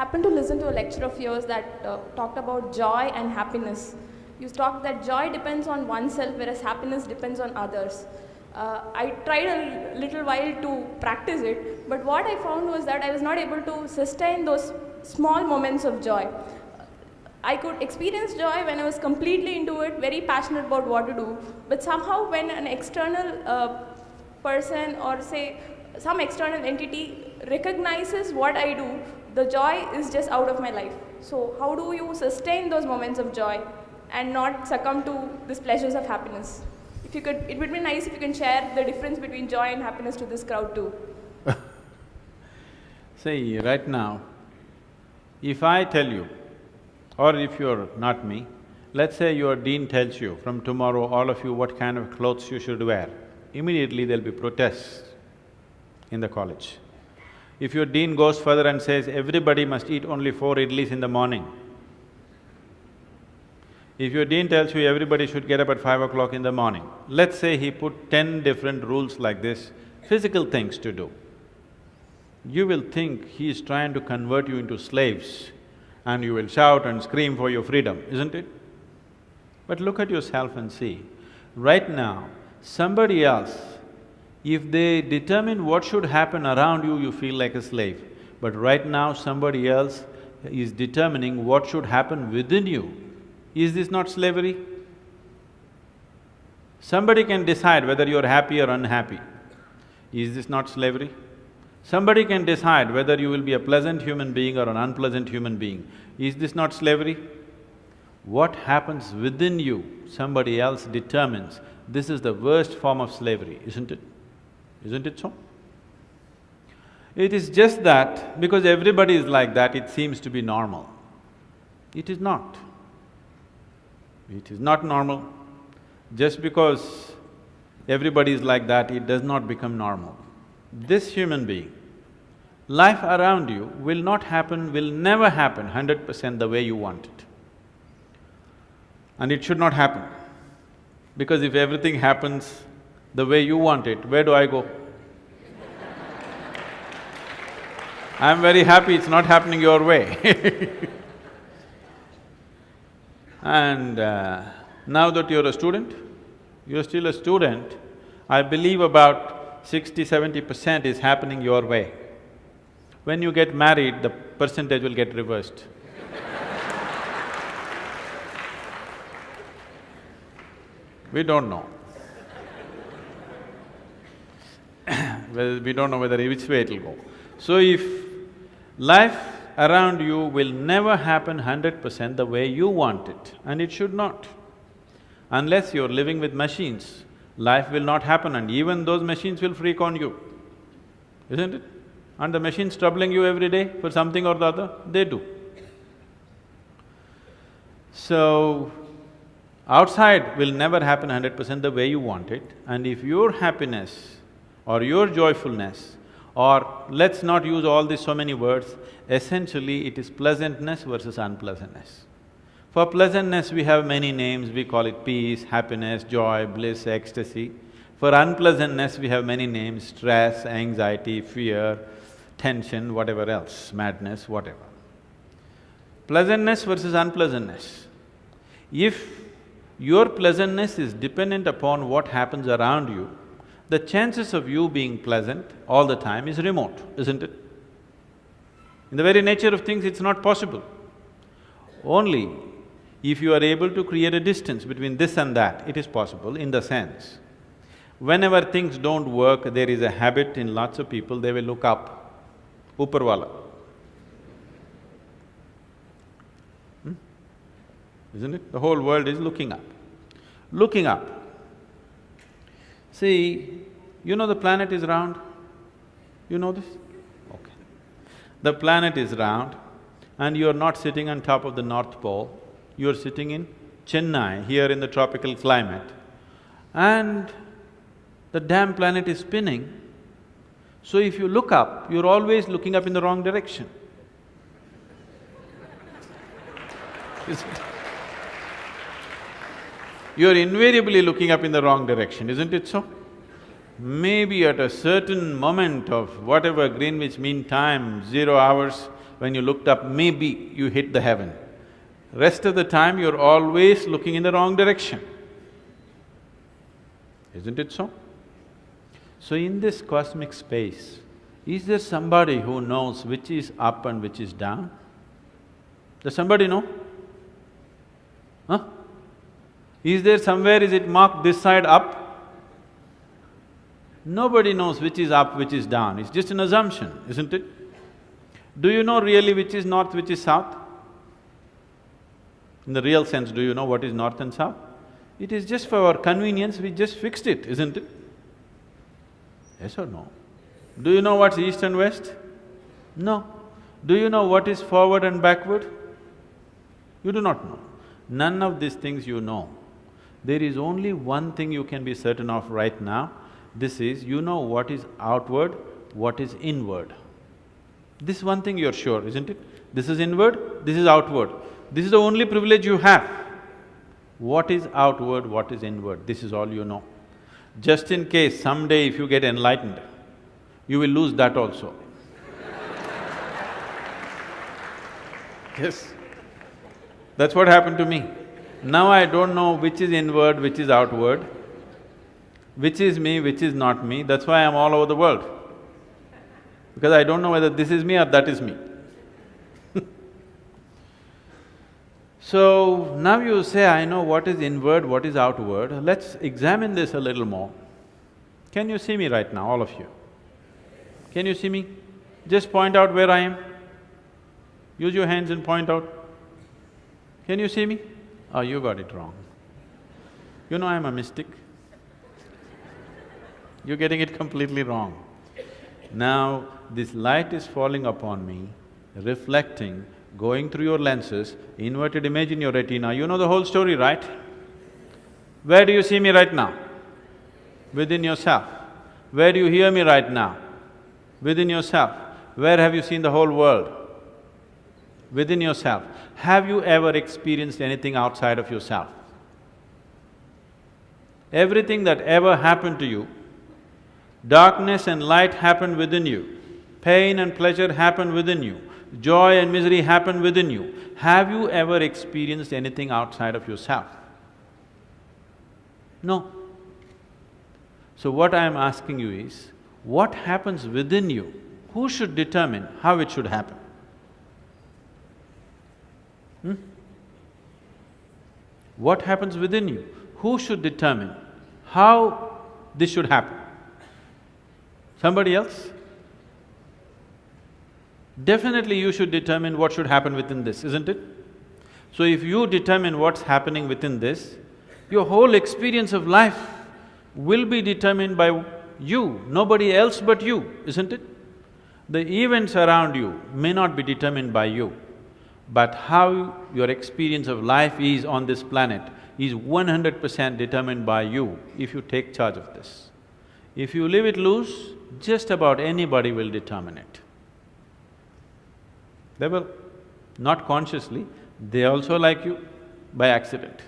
happened to listen to a lecture of yours that talked about joy and happiness. You talked that joy depends on oneself, whereas happiness depends on others. I tried a little while to practice it, but what I found was that I was not able to sustain those small moments of joy. I could experience joy when I was completely into it, very passionate about what to do, but somehow when an external person or say some external entity recognizes what I do, the joy is just out of my life. So how do you sustain those moments of joy and not succumb to these pleasures of happiness? If you could, it would be nice if you can share the difference between joy and happiness to this crowd too. See, right now, if I tell you, or if you're not me, let's say your dean tells you, from tomorrow all of you what kind of clothes you should wear, immediately there'll be protests in the college. If your dean goes further and says, everybody must eat only 4 idlis in the morning, if your dean tells you everybody should get up at 5 o'clock in the morning, let's say he put 10 different rules like this, physical things to do, you will think he is trying to convert you into slaves and you will shout and scream for your freedom, isn't it? But look at yourself and see, right now, somebody else, if they determine what should happen around you, you feel like a slave. But right now, somebody else is determining what should happen within you. Is this not slavery? Somebody can decide whether you're happy or unhappy. Is this not slavery? Somebody can decide whether you will be a pleasant human being or an unpleasant human being. Is this not slavery? What happens within you, somebody else determines. This is the worst form of slavery, isn't it? Isn't it so? It is just that because everybody is like that, it seems to be normal. It is not. It is not normal. Just because everybody is like that, it does not become normal. This human being, life around you will not happen, will never happen 100% the way you want it. And it should not happen. Because if everything happens the way you want it, where do I go? I'm very happy it's not happening your way. And now that you're a student, you're still a student, I believe about 60–70% is happening your way. When you get married, the percentage will get reversed. We don't know. Well, we don't know which way it'll go. So if life around you will never happen 100% the way you want it, and it should not. Unless you're living with machines, life will not happen and even those machines will freak on you, isn't it? And the machines troubling you every day for something or the other, they do. So, outside will never happen 100% the way you want it, and if your happiness or your joyfulness, or let's not use all these so many words, essentially it is pleasantness versus unpleasantness. For pleasantness we have many names, we call it peace, happiness, joy, bliss, ecstasy. For unpleasantness we have many names, stress, anxiety, fear, tension, whatever else, madness, whatever. Pleasantness versus unpleasantness. If your pleasantness is dependent upon what happens around you, the chances of you being pleasant all the time is remote, isn't it? In the very nature of things, it's not possible. Only if you are able to create a distance between this and that, it is possible in the sense, whenever things don't work, there is a habit in lots of people, they will look up, upar wala. Isn't it? The whole world is looking up. Looking up. See, you know the planet is round? You know this? Okay. The planet is round and you're not sitting on top of the North Pole, you're sitting in Chennai, here in the tropical climate, and the damn planet is spinning. So if you look up, you're always looking up in the wrong direction. Isn't it? You're invariably looking up in the wrong direction, isn't it so? Maybe at a certain moment of whatever Greenwich Mean Time, 0 hours, when you looked up, maybe you hit the heaven. Rest of the time, you're always looking in the wrong direction. Isn't it so? So in this cosmic space, is there somebody who knows which is up and which is down? Does somebody know? Huh? Is there somewhere, is it marked this side up? Nobody knows which is up, which is down, it's just an assumption, isn't it? Do you know really which is north, which is south? In the real sense, do you know what is north and south? It is just for our convenience, we just fixed it, isn't it? Yes or no? Do you know what's east and west? No. Do you know what is forward and backward? You do not know. None of these things you know. There is only one thing you can be certain of right now, this is, you know what is outward, what is inward. This one thing you're sure, isn't it? This is inward, this is outward. This is the only privilege you have. What is outward, what is inward, this is all you know. Just in case someday if you get enlightened, you will lose that also. Yes. That's what happened to me. Now I don't know which is inward, which is outward, which is me, which is not me, that's why I'm all over the world. Because I don't know whether this is me or that is me. So, now you say, I know what is inward, what is outward, let's examine this a little more. Can you see me right now, all of you? Can you see me? Just point out where I am. Use your hands and point out. Can you see me? Oh, you got it wrong. You know I'm a mystic. You're getting it completely wrong. Now, this light is falling upon me, reflecting, going through your lenses, inverted image in your retina, you know the whole story, right? Where do you see me right now? Within yourself. Where do you hear me right now? Within yourself. Where have you seen the whole world? Within yourself. Have you ever experienced anything outside of yourself? Everything that ever happened to you, darkness and light happened within you, pain and pleasure happened within you, joy and misery happen within you. Have you ever experienced anything outside of yourself? No. So what I am asking you is, what happens within you? Who should determine how it should happen? What happens within you? Who should determine how this should happen? Somebody else? Definitely you should determine what should happen within this, isn't it? So if you determine what's happening within this, your whole experience of life will be determined by you, nobody else but you, isn't it? The events around you may not be determined by you, but how your experience of life is on this planet is 100% determined by you if you take charge of this. If you leave it loose, just about anybody will determine it. They will, not consciously, they also like you by accident.